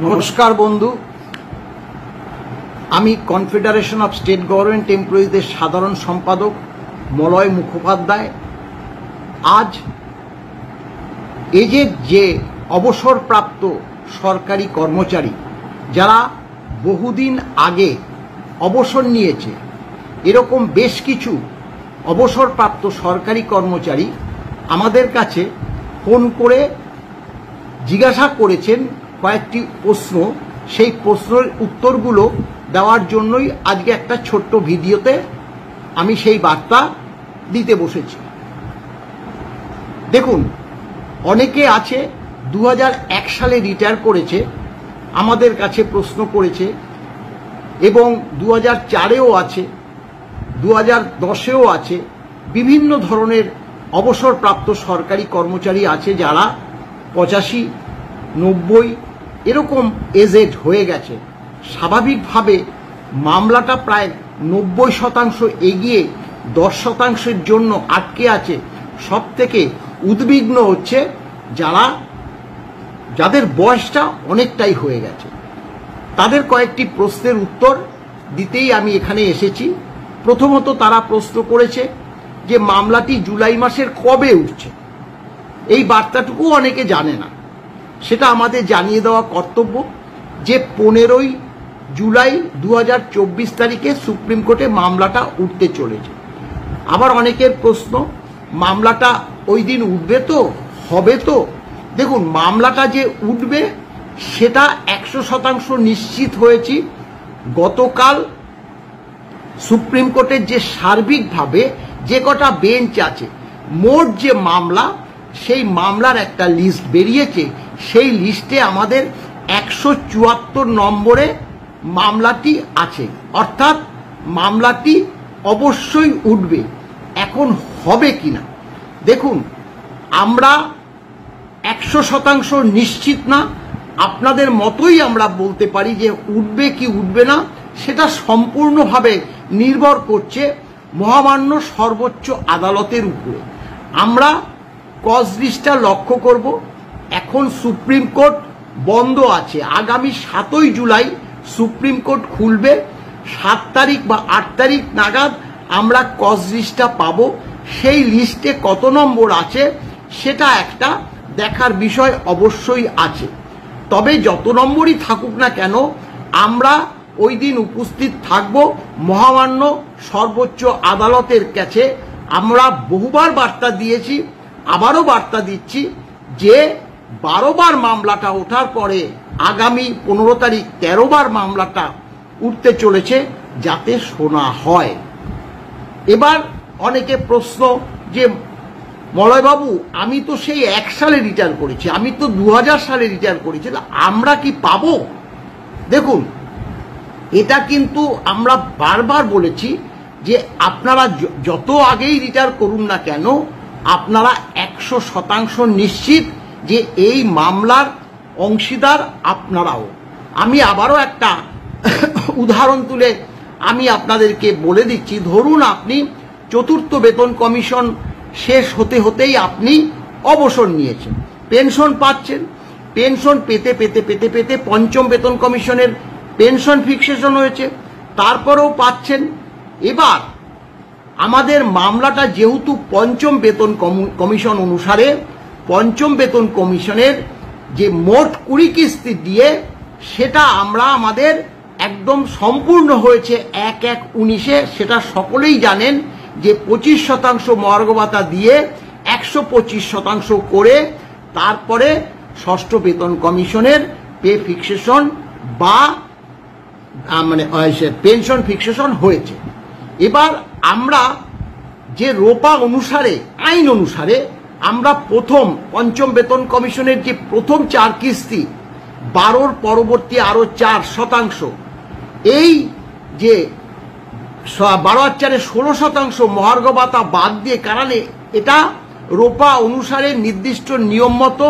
নমস্কার বন্ধু, আমি কনফেডারেশন অফ স্টেট গভর্নমেন্ট এমপ্লয়িজদের সাধারণ সম্পাদক মলয় মুখোপাধ্যায়। আজ এজের যে অবসরপ্রাপ্ত সরকারি কর্মচারী যারা বহুদিন আগে অবসর নিয়েছে, এরকম বেশ কিছু অবসরপ্রাপ্ত সরকারি কর্মচারী আমাদের কাছে ফোন করে জিজ্ঞাসা করেছেন কয়েকটি প্রশ্ন। সেই প্রশ্নের উত্তরগুলো দেওয়ার জন্যই আজকে একটা ছোট্ট ভিডিওতে আমি সেই বার্তা দিতে বসেছি। দেখুন, অনেকে আছে 2001 সালে রিটায়ার করেছে, আমাদের কাছে প্রশ্ন করেছে, এবং 2004-এও আছে, 2010-এও আছে। বিভিন্ন ধরনের অবসরপ্রাপ্ত সরকারি কর্মচারী আছে যারা 85, 90 এরকম এজেড হয়ে গেছে। স্বাভাবিকভাবে মামলাটা প্রায় 90% এগিয়ে 10%-এর জন্য আটকে আছে। সব থেকে উদ্বিগ্ন হচ্ছে যাদের বয়সটা অনেকটাই হয়ে গেছে। তাদের কয়েকটি প্রশ্নের উত্তর দিতেই আমি এখানে এসেছি। প্রথমত তারা প্রশ্ন করেছে যে মামলাটি জুলাই মাসের কবে উঠছে। এই বার্তাটুকু অনেকে জানে না, সেটা আমাদের জানিয়ে দেওয়া কর্তব্য যে 15ই জুলাই 2024 তারিখে সুপ্রিম কোর্টে মামলাটা উঠতে চলেছে। আবার অনেকের প্রশ্ন, মামলাটা ওই দিন উঠবে তো, হবে তো? দেখুন, মামলাটা যে উঠবে সেটা 100% নিশ্চিত হয়েছি। গতকাল সুপ্রিম কোর্টের যে সার্বিকভাবে যে কটা বেঞ্চ আছে, মোট যে মামলা, সেই মামলার একটা লিস্ট বেরিয়েছে। সেই লিস্টে আমাদের 174 নম্বরে মামলাটি আছে, অর্থাৎ মামলাটি অবশ্যই উঠবে। এখন হবে কিনা, দেখুন, আমরা 100% নিশ্চিত না। আপনাদের মতোই আমরা বলতে পারি যে উঠবে কি উঠবে না, সেটা সম্পূর্ণভাবে নির্ভর করছে মহামান্য সর্বোচ্চ আদালতের উপরে। আমরা কজ লিস্টটা লক্ষ্য করব। এখন সুপ্রিম কোর্ট বন্ধ আছে। আগামী 7ই জুলাই সুপ্রিম কোর্ট খুলবে। 7 তারিখ বা 8 তারিখ নাগাদ আমরা কজ লিস্টটা পাবো। সেই লিস্টে কত নম্বর আছে সেটা একটা দেখার বিষয় অবশ্যই আছে। তবে যত নম্বরই থাকুক না কেন, আমরা ওই দিন উপস্থিত থাকব মহামান্য সর্বোচ্চ আদালতের কাছে। আমরা বহুবার বার্তা দিয়েছি, আবারও বার্তা দিচ্ছি যে 12 বার মামলাটা ওঠার পরে আগামী 15 তারিখ 13 বার মামলাটা উঠতে চলেছে, যাতে শোনা হয়। এবার অনেকে প্রশ্ন যে মলয়বাবু, আমি তো সেই 1 সালে রিটায়ার করেছি, আমি তো 2000 সালে রিটায়ার করেছি, আমরা কি পাবো? দেখুন, এটা কিন্তু আমরা বারবার বলেছি যে আপনারা যত আগেই রিটায়ার করুন না কেন, আপনারা 100% নিশ্চিত যে এই মামলার অংশীদার আপনারাও। আমি আবারও একটা উদাহরণ তুলে আমি আপনাদেরকে বলে দিচ্ছি। ধরুন আপনি 4র্থ বেতন কমিশন শেষ হতে হতেই আপনি অবসর নিয়েছেন, পেনশন পাচ্ছেন। পেনশন পেতে পেতে পেতে পেতে 5ম বেতন কমিশনের পেনশন ফিক্সেশন হয়েছে, তারপরেও পাচ্ছেন। এবার আমাদের মামলাটা যেহেতু 5ম বেতন কমিশন অনুসারে, 5ম বেতন কমিশনের যে মোট 20 কিস্তি দিয়ে, সেটা আমাদের একদম সম্পূর্ণ হয়েছে 1/1/19-এ। সেটা সকলেই জানেন যে 25% মহার্ঘ ভাতা দিয়ে 125% করে তারপরে 6ষ্ঠ বেতন কমিশনের পে ফিক্সেশন বা পেনশন ফিক্সেশন হয়েছে। এবার আমরা যে রোপা অনুসারে, আইন অনুসারে, আমরা 5ম বেতন কমিশনের যে প্রথম 4 কিস্তি 12-র পরবর্তী আরো 4%, এই যে 12 আর 4-এ 16% মহার্ঘ ভাতা বাদ দিয়ে, কারণ এটা রোপা অনুসারে নির্দিষ্ট নিয়ম মতো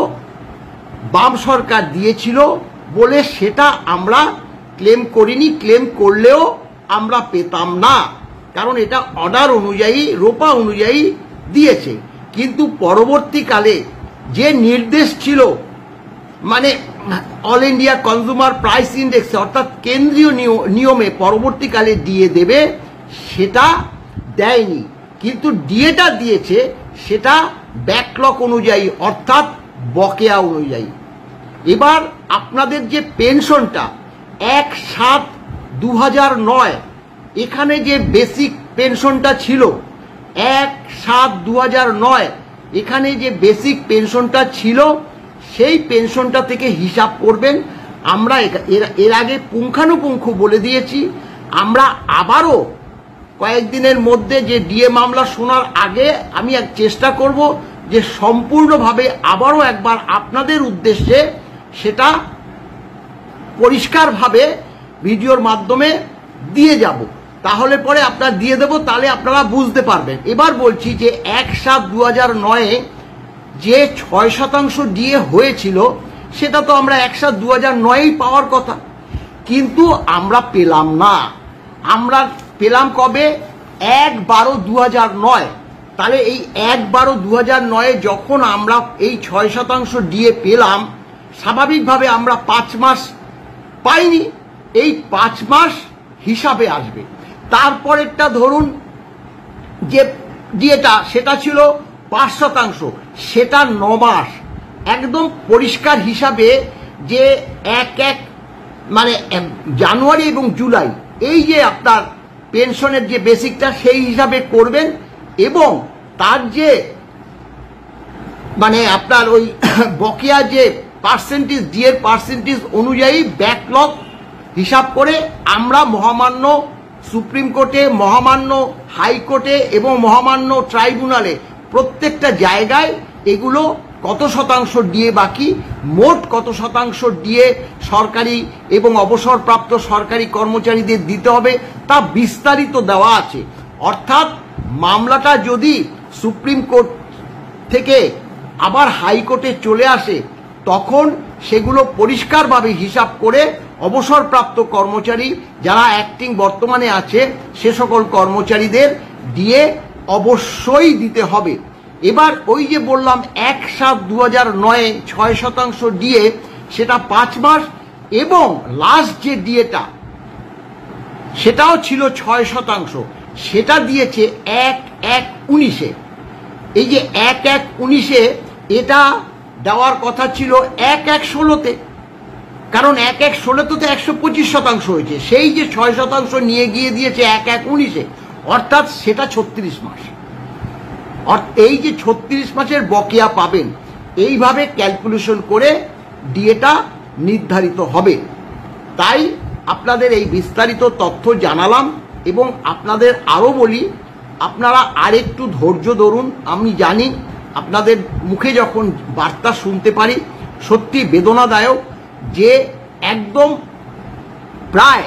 বাম সরকার দিয়েছিল বলে সেটা আমরা ক্লেম করিনি। ক্লেম করলেও আমরা পেতাম না, কারণ এটা অর্ডার অনুযায়ী, রোপা অনুযায়ী দিয়েছে। কিন্তু পরবর্তীকালে যে নির্দেশ ছিল মানে অল ইন্ডিয়া কনজিউমার প্রাইস ইন্ডেক্সে অর্থাৎ কেন্দ্রীয় নিয়মে পরবর্তীকালে দিয়ে দেবে, সেটা দেয়নি। কিন্তু ডিএটা দিয়েছে সেটা ব্যাকলগ অনুযায়ী অর্থাৎ বকেয়া অনুযায়ী। এবার আপনাদের যে পেনশনটা 1/7/2009 এখানে যে বেসিক পেনশনটা ছিল 1/7/2009 এখানে যে বেসিক পেনশনটা ছিল সেই পেনশনটা থেকে হিসাব করবেন। আমরা এর আগে পুঙ্খানুপুঙ্খ বলে দিয়েছি। আমরা আবারও কয়েকদিনের মধ্যে যে ডিএ মামলা শোনার আগে আমি চেষ্টা করব যে সম্পূর্ণভাবে আবারও একবার আপনাদের উদ্দেশ্যে সেটা পরিষ্কারভাবে ভিডিওর মাধ্যমে দিয়ে যাব। তাহলে পরে আপনারা দিয়ে দেব, তাহলে আপনারা বুঝতে পারবেন। এবার বলছি যে 1/7/2009 যে 6% ডিএ হয়েছিল সেটা তো আমরা 1/7/2009 পাওয়ার কথা, কিন্তু আমরা পেলাম না। আমরা পেলাম কবে? 1/12/2009। তাহলে এই 1/12/2009 যখন আমরা এই 6% ডিএ পেলাম, স্বাভাবিকভাবে আমরা 5 মাস পাইনি, এই 5 মাস হিসাবে আসবে। তারপরেরটা ধরুন যে ডিএটা সেটা ছিল 5%, সেটা 9 মাস। একদম পরিষ্কার হিসাবে যে 1 মানে জানুয়ারি এবং জুলাই এই যে আপনার পেনশনের যে বেসিকটা সেই হিসাবে করবেন, এবং তার যে মানে আপনার ওই বকেয়া যে পার্সেন্টেজ ডিএর পার্সেন্টেজ অনুযায়ী ব্যাকলগ হিসাব করে আমরা মহামান্য সুপ্রিম কোর্টে, মহামান্য হাইকোর্টে এবং মহামান্য ট্রাইব্যুনালে প্রত্যেকটা জায়গায় এগুলো কত শতাংশ ডিএ বাকি, মোট কত শতাংশ ডিএ সরকারি এবং অবসরপ্রাপ্ত সরকারি কর্মচারীদের দিতে হবে তা বিস্তারিত দেওয়া আছে। অর্থাৎ মামলাটা যদি সুপ্রিম কোর্ট থেকে আবার হাইকোর্টে চলে আসে তখন সেগুলো পরিষ্কারভাবে হিসাব করে অবসরপ্রাপ্ত কর্মচারী যারা অ্যাক্টিং বর্তমানে আছে সে সকল কর্মচারীদের ডিএ অবশ্যই দিতে হবে। এবার ওই যে বললাম 1/7/2009 6% ডিএ সেটা 5 মাস, এবং লাস্ট যে ডিএটা সেটাও ছিল 6%, সেটা দিয়েছে 1/1/19। এই যে 1/1/19 এটা দেওয়ার কথা ছিল 1/1/16-তে, কারণ 1/1/16 তো 125% হয়েছে, সেই যে 6% নিয়ে গিয়ে দিয়েছে 1/1/19, অর্থাৎ সেটা 36 মাস। এই যে 36 মাসের বকেয়া পাবেন, এইভাবে ক্যালকুলেশন করে ডিএটা নির্ধারিত হবে। তাই আপনাদের এই বিস্তারিত তথ্য জানালাম, এবং আপনাদের আরও বলি আপনারা আরেকটু ধৈর্য ধরুন। আমি জানি আপনাদের মুখে যখন বার্তা শুনতে পারি সত্যি বেদনাদায়ক, যে একদম প্রায়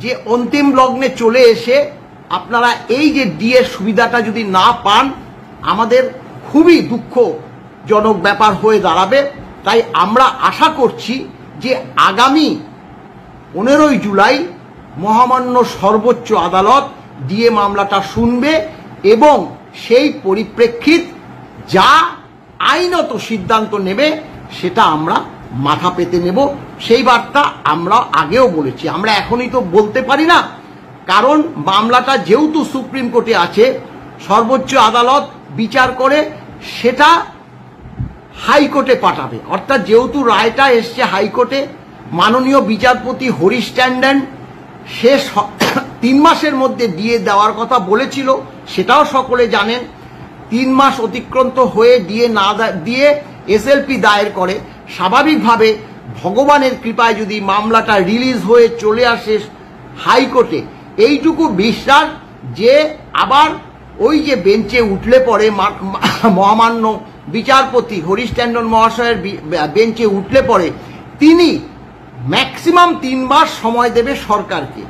যে অন্তিম লগ্নে চলে এসে আপনারা এই যে ডিএর সুবিধাটা যদি না পান আমাদের খুবই দুঃখজনক ব্যাপার হয়ে দাঁড়াবে। তাই আমরা আশা করছি যে আগামী 15ই জুলাই মহামান্য সর্বোচ্চ আদালত ডিএ মামলাটা শুনবে, এবং সেই পরিপ্রেক্ষিত যা আইনত সিদ্ধান্ত নেবে সেটা আমরা মাথা পেতে নেব। সেই বার্তা আমরা আগেও বলেছি, আমরা এখনই তো বলতে পারি না, কারণ মামলাটা যেহেতু সুপ্রিম কোর্টে আছে, সর্বোচ্চ আদালত বিচার করে সেটা হাইকোর্টে পাঠাবে। অর্থাৎ যেহেতু রায়টা এসছে হাইকোর্টে, মাননীয় বিচারপতি হরিশ ট্যান্ডন সে 3 মাসের মধ্যে ডিএ দেওয়ার কথা বলেছিল, সেটাও সকলে জানেন। 3 মাস অতিক্রান্ত হয়ে ডিএ না দিয়ে এসএলপি দায়ের করে। স্বাভাবিকভাবে ভগবানের কৃপায় যদি মামলাটা রিলিজ হয়ে চলে আসে হাইকোর্টে, এইটুকু বিশ্বাস যে আবার ওই যে বেঞ্চে উঠলে পরে মহামান্য বিচারপতি হরিশ ট্যান্ডন মহাশয়ের বেঞ্চে উঠলে পরে তিনি ম্যাক্সিমাম 3 মাস সময় দেবে সরকারকে,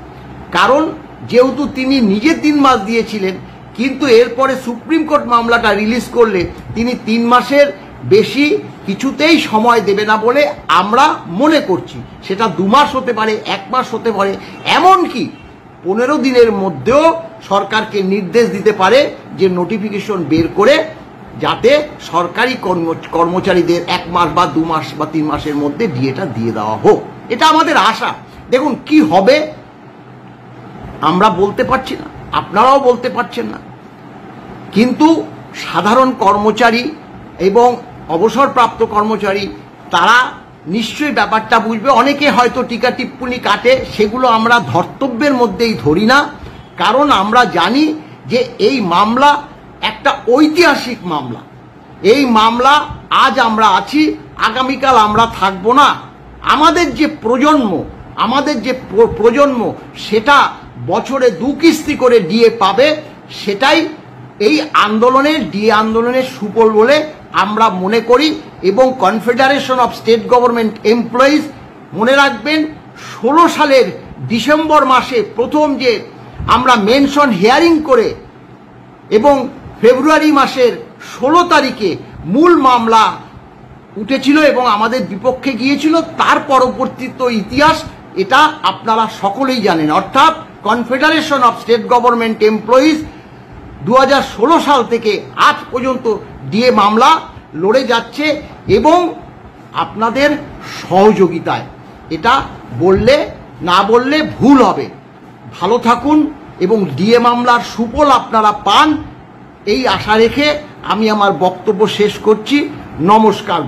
কারণ যেহেতু তিনি নিজে 3 মাস দিয়েছিলেন, কিন্তু এরপরে সুপ্রিম কোর্ট মামলাটা রিলিজ করলে তিনি 3 মাসের বেশি কিছুতেই সময় দেবে না বলে আমরা মনে করছি। সেটা 2 মাস হতে পারে, 1 মাস হতে পারে, এমনকি 15 দিনের মধ্যেও সরকারকে নির্দেশ দিতে পারে যে নোটিফিকেশন বের করে যাতে সরকারি কর্মচারীদের 1 মাস বা 2 মাস বা 3 মাসের মধ্যে ডিএটা দিয়ে দেওয়া হোক। এটা আমাদের আশা। দেখুন কি হবে আমরা বলতে পারছি না, আপনারাও বলতে পারছেন না, কিন্তু সাধারণ কর্মচারী এবং অবসরপ্রাপ্ত কর্মচারী তারা নিশ্চয়ই ব্যাপারটা বুঝবে। অনেকে হয়তো টিকা টিপ্পনি কাটে, সেগুলো আমরা ধর্তব্যের মধ্যেই ধরি না, কারণ আমরা জানি যে এই মামলা একটা ঐতিহাসিক মামলা। এই মামলা আজ আমরা আছি, আগামীকাল আমরা থাকবো না। আমাদের যে প্রজন্ম সেটা বছরে 2 কিস্তি করে ডিএ পাবে, সেটাই এই আন্দোলনের ডিএ আন্দোলনের সুফল বলে আমরা মনে করি। এবং confederation of state government employees মনে রাখবেন 16 সালের ডিসেম্বর মাসে প্রথম যে আমরা মেনশন হিয়ারিং করে এবং ফেব্রুয়ারি মাসের 16 তারিখে মূল মামলা উঠেছিল এবং আমাদের বিপক্ষে গিয়েছিল, তার পরবর্তীত ইতিহাস এটা আপনারা সকলেই জানেন। অর্থাৎ confederation of state government employees 2016 সাল থেকে আজ পর্যন্ত ডিএ মামলা লড়ে যাচ্ছে এবং আপনাদের সহযোগিতায়। এটা না বললে ভুল হবে। ভালো থাকুন এবং ডিএ মামলার সুফল আপনারা পান, এই আশা রেখে আমি আমার বক্তব্য শেষ করছি। নমস্কার।